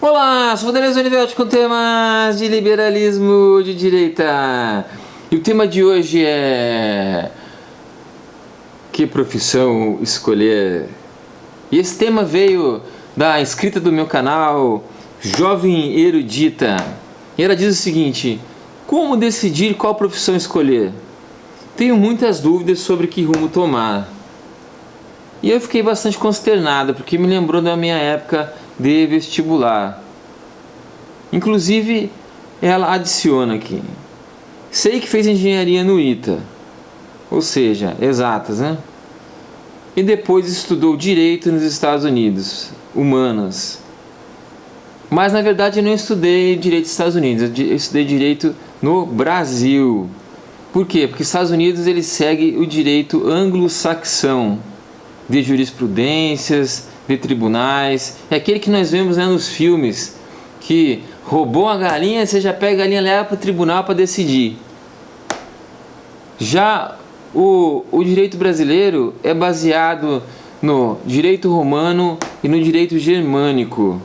Olá, sou Vanderlei Zonivelti com temas de liberalismo de direita. E o tema de hoje é: que profissão escolher? E esse tema veio da inscrita do meu canal, Jovem Erudita. E ela diz o seguinte: como decidir qual profissão escolher? Tenho muitas dúvidas sobre que rumo tomar. E eu fiquei bastante consternado, porque me lembrou da minha época de vestibular. Inclusive, ela adiciona aqui: sei que fez engenharia no ITA, ou seja, exatas, né? E depois estudou direito nos Estados Unidos, humanas. Mas na verdade eu não estudei direito nos Estados Unidos, eu estudei direito no Brasil. Por quê? Porque os Estados Unidos ele segue o direito anglo-saxão, de jurisprudências, de tribunais. É aquele que nós vemos, né, nos filmes, que roubou a galinha, você já pega a galinha e leva para o tribunal para decidir. Já o direito brasileiro é baseado no direito romano e no direito germânico.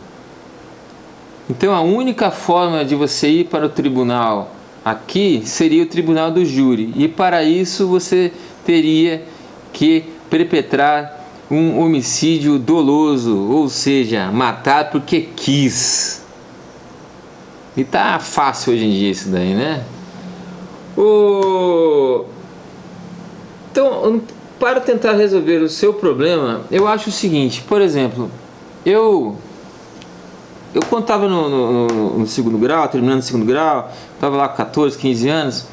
Então a única forma de você ir para o tribunal aqui seria o tribunal do júri, e para isso você teria que perpetrar um homicídio doloso, ou seja, matar porque quis. E tá fácil hoje em dia isso daí, né? Então, para tentar resolver o seu problema, eu acho o seguinte: por exemplo, eu quando estava no segundo grau, terminando o segundo grau, estava lá com 14, 15 anos,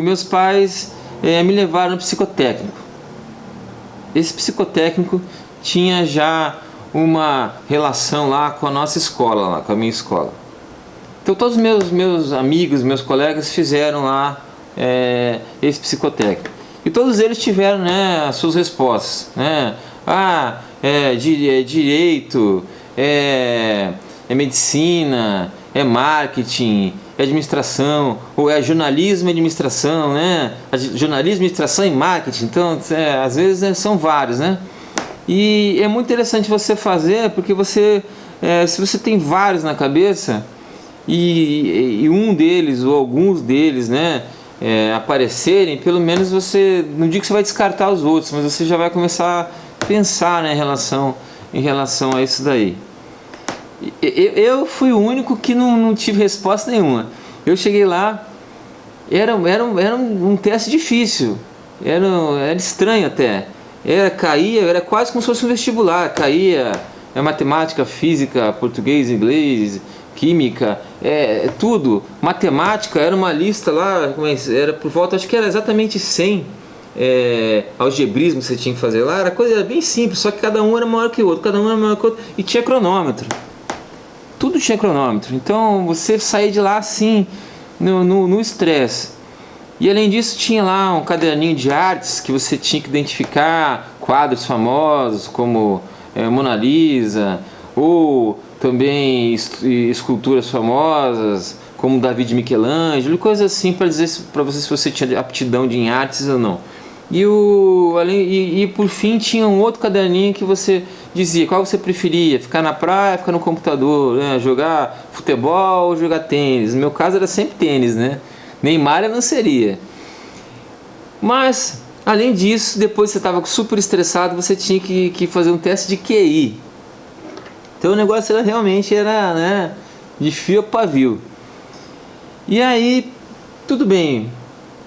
meus pais me levaram no psicotécnico. Esse psicotécnico tinha já uma relação lá com a nossa escola, lá, com a minha escola. Então todos os meus amigos, meus colegas fizeram lá esse psicotécnico. E todos eles tiveram, né, as suas respostas, né? Direito, é medicina, é marketing, é administração, ou é jornalismo e administração, né? Jornalismo, administração e marketing. Então, às vezes são vários, né? E é muito interessante você fazer, porque você, se você tem vários na cabeça e um deles ou alguns deles, né, aparecerem, pelo menos você, não digo que você vai descartar os outros, mas você já vai começar a pensar, né, em relação a isso daí. Eu fui o único que não tive resposta nenhuma. Eu cheguei lá, era um teste difícil, era estranho até. Era quase como se fosse um vestibular. Caía matemática, física, português, inglês, química, tudo. Matemática era uma lista lá, era por volta, acho que era exatamente 100 algebrismo que você tinha que fazer lá. Era coisa bem simples, só que cada um era maior que o outro, e tinha cronômetro. Tudo tinha cronômetro, então você saía de lá assim, no estresse. E além disso tinha lá um caderninho de artes que você tinha que identificar quadros famosos como Mona Lisa, ou também esculturas famosas como Davi de Michelangelo, coisas assim, para dizer para você se você tinha aptidão em artes ou não. E por fim tinha um outro caderninho que você dizia qual você preferia: ficar na praia, ficar no computador, né? Jogar futebol ou jogar tênis. No meu caso era sempre tênis, né? Neymar eu não seria. Mas além disso, depois você estava super estressado, você tinha que fazer um teste de QI. Então o negócio realmente era, né, de fio a pavio. E aí, tudo bem,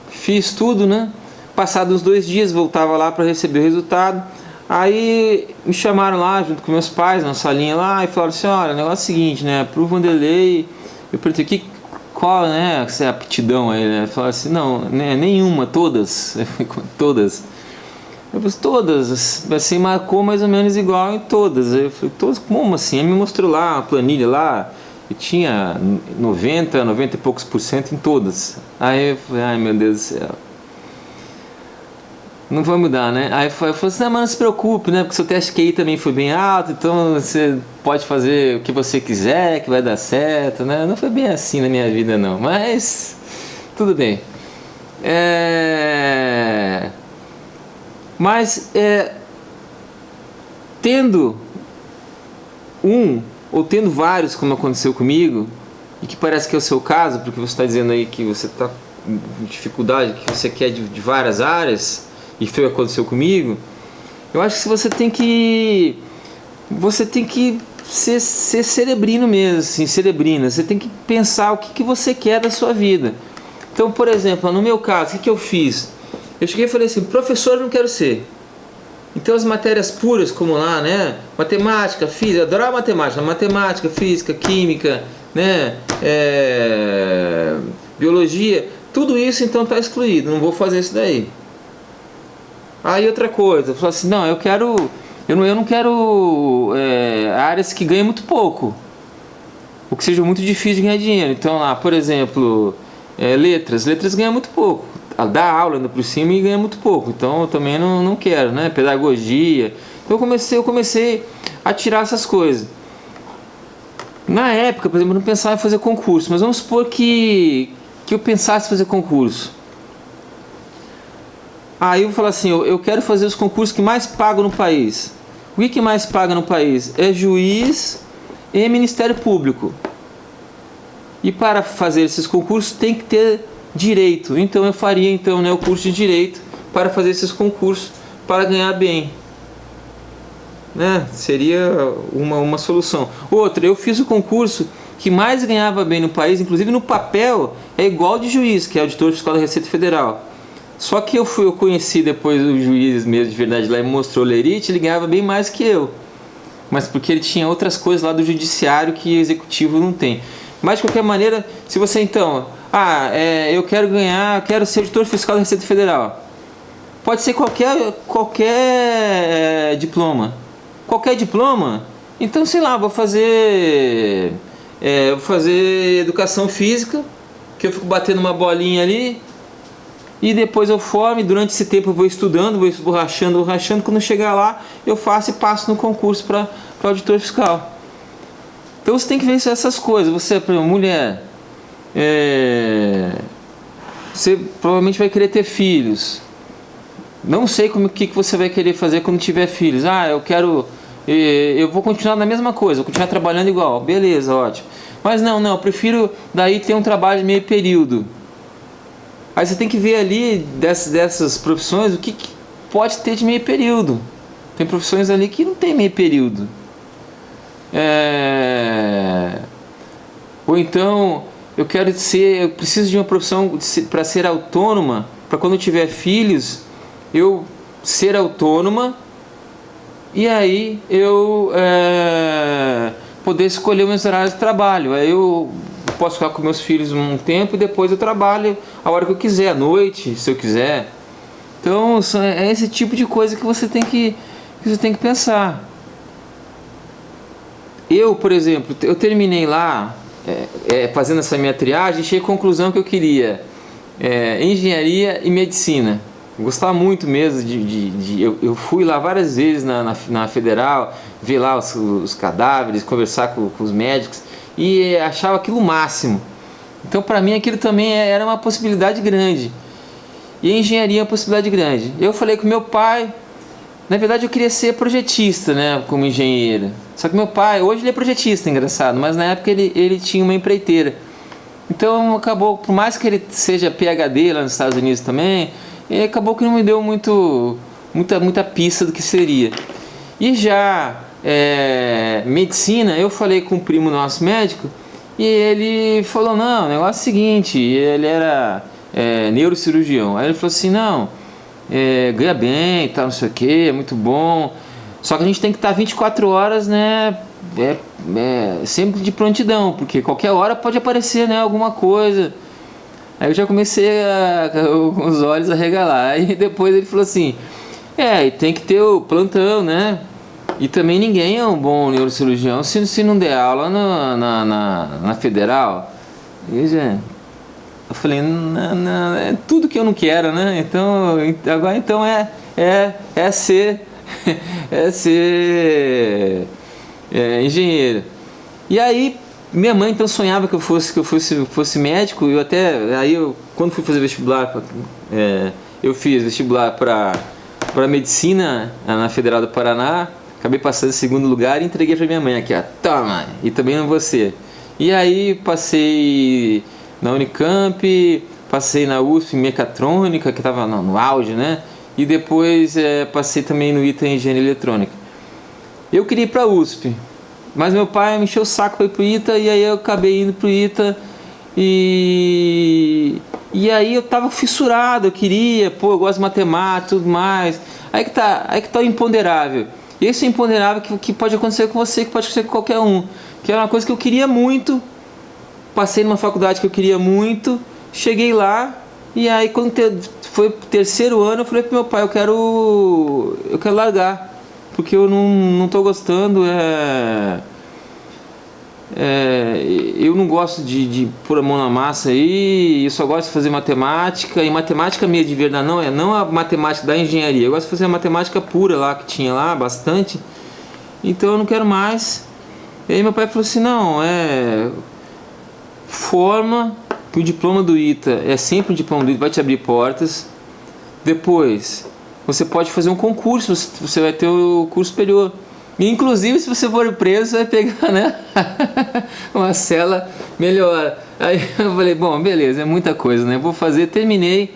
fiz tudo, né? Passados uns 2 dias, voltava lá para receber o resultado. Aí me chamaram lá junto com meus pais na salinha lá e falaram assim: olha, o negócio é o seguinte, né? Pro Vanderlei, eu perguntei qual, né, essa é a aptidão aí, né? Falaram assim: não, né, nenhuma, todas. Todas. Eu falei: todas, assim, marcou mais ou menos igual em todas. Eu falei: todas, como assim? Aí me mostrou lá a planilha lá, e tinha 90 e poucos % em todas. Aí eu falei: ai meu Deus do céu, não vai mudar, né? Aí eu falei assim: não, mas não se preocupe, né? Porque seu teste QI também foi bem alto, então você pode fazer o que você quiser, que vai dar certo, né? Não foi bem assim na minha vida, não, mas tudo bem. Mas tendo um ou tendo vários, como aconteceu comigo, e que parece que é o seu caso, porque você está dizendo aí que você está com dificuldade, que você quer de várias áreas, e foi o que aconteceu comigo, eu acho que você tem que ser cerebrino mesmo, assim, cerebrina. Você tem que pensar o que você quer da sua vida. Então, por exemplo, no meu caso, o que eu fiz? Eu cheguei e falei assim, professor eu não quero ser. Então as matérias puras, como lá, né? Matemática, física, eu adorava matemática, física, química, né? Biologia, tudo isso então está excluído, não vou fazer isso daí. Aí outra coisa, eu falei assim, não, eu não quero áreas que ganhem muito pouco, ou que seja muito difícil de ganhar dinheiro. Então lá, por exemplo, letras ganham muito pouco. Dá aula ainda por cima e ganha muito pouco, então eu também não quero, né? Pedagogia. Então eu comecei a tirar essas coisas. Na época, por exemplo, eu não pensava em fazer concurso, mas vamos supor que eu pensasse em fazer concurso. Aí eu vou falar assim, eu quero fazer os concursos que mais pagam no país. O que mais paga no país? É juiz e Ministério Público. E para fazer esses concursos tem que ter direito. Então eu faria o curso de direito para fazer esses concursos para ganhar bem, né? Seria uma solução. Outra, eu fiz o concurso que mais ganhava bem no país, inclusive no papel é igual de juiz, que é auditor fiscal da Receita Federal. Só que eu conheci depois o juiz mesmo de verdade lá e mostrou o lerite, ele ganhava bem mais que eu. Mas porque ele tinha outras coisas lá do judiciário que o executivo não tem. Mas de qualquer maneira, se você então... eu quero ser auditor fiscal da Receita Federal. Pode ser qualquer diploma. Qualquer diploma? Então, sei lá, vou fazer educação física, que eu fico batendo uma bolinha ali, e depois eu formo, e durante esse tempo eu vou estudando, vou borrachando, quando chegar lá, eu faço e passo no concurso para auditor fiscal. Então você tem que ver essas coisas. Você, por exemplo, mulher... você provavelmente vai querer ter filhos. Não sei o que você vai querer fazer quando tiver filhos. Eu vou continuar na mesma coisa, vou continuar trabalhando igual. Beleza, ótimo. Mas não, eu prefiro daí ter um trabalho de meio período. Aí você tem que ver ali dessas profissões o que pode ter de meio período. Tem profissões ali que não tem meio período. Ou então... eu preciso de uma profissão para ser autônoma, para quando eu tiver filhos, eu ser autônoma e aí eu poder escolher os meus horários de trabalho. Aí eu posso ficar com meus filhos um tempo e depois eu trabalho a hora que eu quiser, à noite, se eu quiser. Então é esse tipo de coisa que você tem que pensar. Eu, por exemplo, eu terminei lá... fazendo essa minha triagem, cheguei à conclusão que eu queria engenharia e medicina. Eu gostava muito mesmo eu fui lá várias vezes na Federal, ver lá os cadáveres, conversar com os médicos e achava aquilo o máximo. Então para mim aquilo também era uma possibilidade grande. E a engenharia é uma possibilidade grande. Eu falei com meu pai, na verdade eu queria ser projetista, né, como engenheiro. Só que meu pai, hoje ele é projetista, engraçado, mas na época ele tinha uma empreiteira. Então acabou, por mais que ele seja PhD lá nos Estados Unidos também, acabou que não me deu muita pista do que seria. E já medicina, eu falei com um primo nosso médico, e ele falou, não, o negócio é o seguinte, ele era neurocirurgião. Aí ele falou assim, não, ganha bem, tá, não sei o que, é muito bom... Só que a gente tem que estar 24 horas, né, sempre de prontidão, porque qualquer hora pode aparecer, né, alguma coisa. Aí eu já comecei com os olhos a regalar. E depois ele falou assim, e tem que ter o plantão, né? E também ninguém é um bom neurocirurgião se não der aula na Federal. Eu falei, não, é tudo que eu não quero, né? Então, agora então ser engenheiro. E aí minha mãe então sonhava que eu fosse médico. Quando fui fazer vestibular, eu fiz vestibular para medicina na Federal do Paraná. acabei passando em segundo lugar e entreguei para minha mãe aqui, ó, toma, e também não você. E aí passei na Unicamp, passei na USP em mecatrônica, que estava no auge, né? E depois passei também no ITA em engenharia eletrônica. Eu queria ir para a USP, mas meu pai me encheu o saco para ir para o ITA, e aí eu acabei indo para o ITA. E aí eu tava fissurado, eu queria, eu gosto de matemática e tudo mais. Aí que tá o imponderável. Esse é o imponderável que pode acontecer com você, que pode acontecer com qualquer um. Que era uma coisa que eu queria muito, passei numa faculdade que eu queria muito, cheguei lá, e aí quando foi pro terceiro ano, eu falei pro meu pai, eu quero largar, porque eu não tô gostando, eu não gosto de pôr a mão na massa aí, eu só gosto de fazer matemática, e matemática minha de verdade não a matemática da engenharia, eu gosto de fazer a matemática pura lá, que tinha lá, bastante, então eu não quero mais. E aí meu pai falou assim, não, forma, que o diploma do ITA é sempre um diploma do ITA, vai te abrir portas, depois você pode fazer um concurso, você vai ter o curso superior. Inclusive, se você for preso, você vai pegar, né? uma cela melhor. Aí eu falei, bom, beleza, é muita coisa, né? Vou fazer, terminei.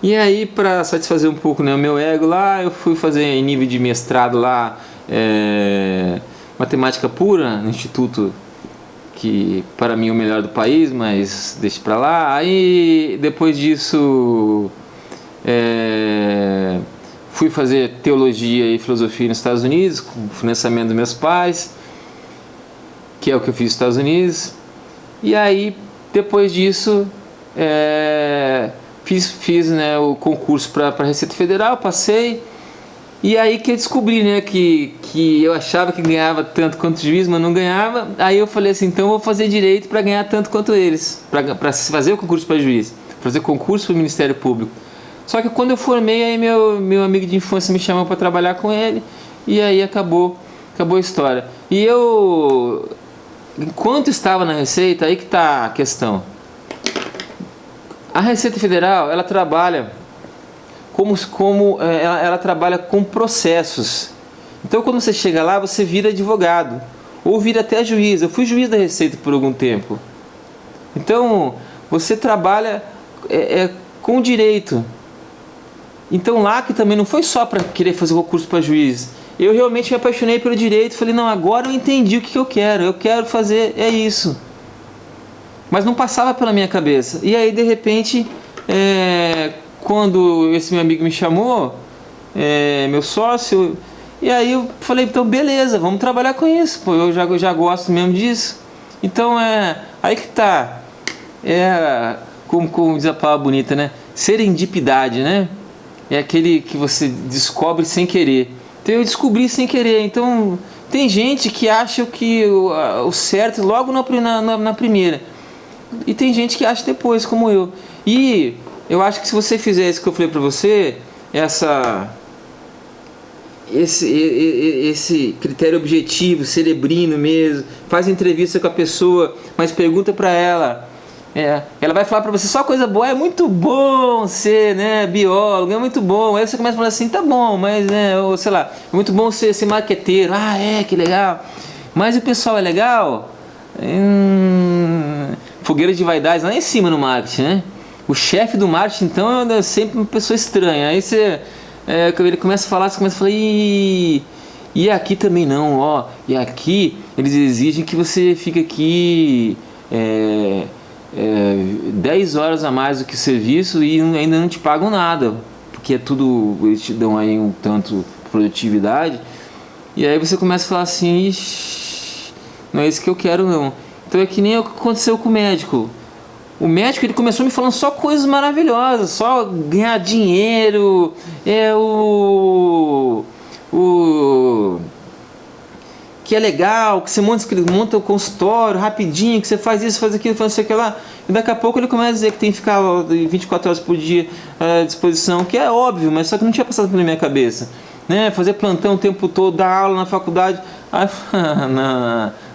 E aí, para satisfazer um pouco, né, o meu ego lá, eu fui fazer em nível de mestrado lá, matemática pura, no instituto que para mim é o melhor do país, mas deixa pra lá. Aí, depois disso, fui fazer teologia e filosofia nos Estados Unidos, com financiamento dos meus pais, que é o que eu fiz nos Estados Unidos. E aí, depois disso, fiz né, o concurso para a Receita Federal, passei. E aí que eu descobri, né, que eu achava que ganhava tanto quanto o juiz, mas não ganhava. Aí eu falei assim, então eu vou fazer direito para ganhar tanto quanto eles, para fazer o concurso para juiz, fazer concurso para o Ministério Público. Só que quando eu formei, aí meu amigo de infância me chamou para trabalhar com ele, e aí acabou a história. E eu, enquanto estava na Receita, aí que está a questão. A Receita Federal, ela trabalha ela trabalha com processos. Então quando você chega lá, você vira advogado, ou vira até juiz. Eu fui juiz da Receita por algum tempo. Então você trabalha com direito. Então lá que também não foi só para querer fazer concurso para juiz. Eu realmente me apaixonei pelo direito. Falei, não, agora eu entendi o que eu quero. Eu quero fazer, isso. Mas não passava pela minha cabeça. E aí de repente, quando esse meu amigo me chamou, meu sócio, e aí eu falei, então beleza, vamos trabalhar com isso. Pô, eu já gosto mesmo disso. Então aí que tá. Como diz a palavra bonita, né? Serendipidade, né? É aquele que você descobre sem querer. Então eu descobri sem querer. Então tem gente que acha que o certo logo na primeira. E tem gente que acha depois, como eu. E eu acho que se você fizer isso que eu falei pra você, esse critério objetivo, cerebrino mesmo, faz entrevista com a pessoa, mas pergunta pra ela. Ela vai falar pra você só coisa boa, é muito bom ser, né, biólogo, é muito bom. Aí você começa a falar assim, tá bom, mas ou sei lá, é muito bom ser marqueteiro, que legal. Mas o pessoal é legal? Fogueira de vaidades lá em cima no marketing, né? O chefe do marketing, então, é sempre uma pessoa estranha. Aí ele começa a falar, você começa a falar, e aqui também não, ó. E aqui eles exigem que você fique aqui 10 horas a mais do que o serviço e ainda não te pagam nada, porque eles te dão aí um tanto de produtividade. E aí você começa a falar assim, não é isso que eu quero não. Então é que nem o que aconteceu com o médico. O médico, ele começou me falando só coisas maravilhosas, só ganhar dinheiro, que é legal, que você monta o consultório rapidinho, que você faz isso, faz aquilo, faz isso, aquilo lá. E daqui a pouco ele começa a dizer que tem que ficar 24 horas por dia à disposição, que é óbvio, mas só que não tinha passado pela minha cabeça. Né? Fazer plantão o tempo todo, dar aula na faculdade,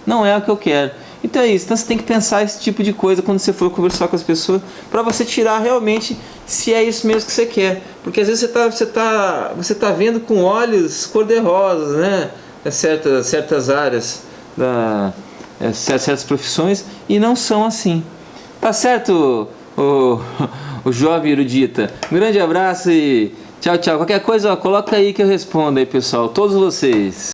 não é o que eu quero. Então é isso, então você tem que pensar esse tipo de coisa quando você for conversar com as pessoas, para você tirar realmente se é isso mesmo que você quer, porque às vezes você tá vendo com olhos cor-de-rosa, né? certas áreas, certas profissões, e não são assim. Tá certo, o jovem erudita? Um grande abraço e tchau, tchau. Qualquer coisa, ó, coloca aí que eu respondo aí, pessoal. Todos vocês.